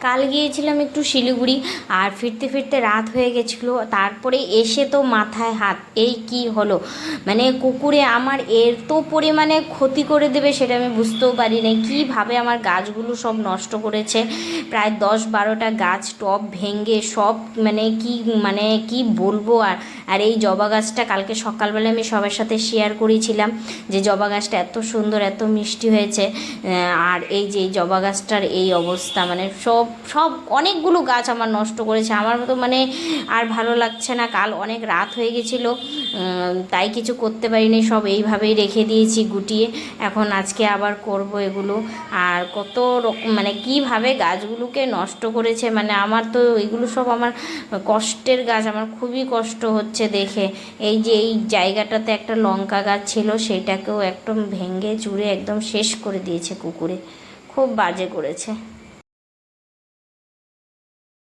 কাল গিয়েছিলাম একটু শিলিগুড়ি, আর ফিরতে ফিরতে রাত হয়ে গেছিলো। তারপরে এসে তো মাথায় হাত, এই কি হলো, মানে কুকুরে আমার এত পরিমাণে ক্ষতি করে দেবে সেটা আমি বুঝতেও পারি নাই। কীভাবে আমার গাছগুলো সব নষ্ট করেছে, প্রায় 10-12টা গাছ টব ভেঙে সব, মানে কি বলবো। আর এই জবা গাছটা কালকে সকালবেলা আমি সবার সাথে শেয়ার করেছিলাম যে জবা গাছটা এত সুন্দর এত মিষ্টি হয়েছে, আর এই যে এই জবা গাছটার এই অবস্থা, মানে সব সব অনেকগুলো গাছ আমার নষ্ট করেছে। আমার মতো মানে আর ভালো লাগছে না। কাল অনেক রাত হয়ে গেছিলো, তাই কিছু করতে পারিনি, সব এইভাবেই রেখে দিয়েছি গুটিয়ে। এখন আজকে আবার করব এগুলো। আর কত রকম মানে কীভাবে গাছগুলোকে নষ্ট করেছে, মানে আমার তো এগুলো সব আমার কষ্টের গাছ, আমার খুবই কষ্ট হচ্ছে দেখে। এই যে এই জায়গাটাতে একটা লঙ্কা গাছ ছিল, সেটাকেও একদম ভেঙে চুরে একদম শেষ করে দিয়েছে কুকুরে, খুব বাজে করেছে।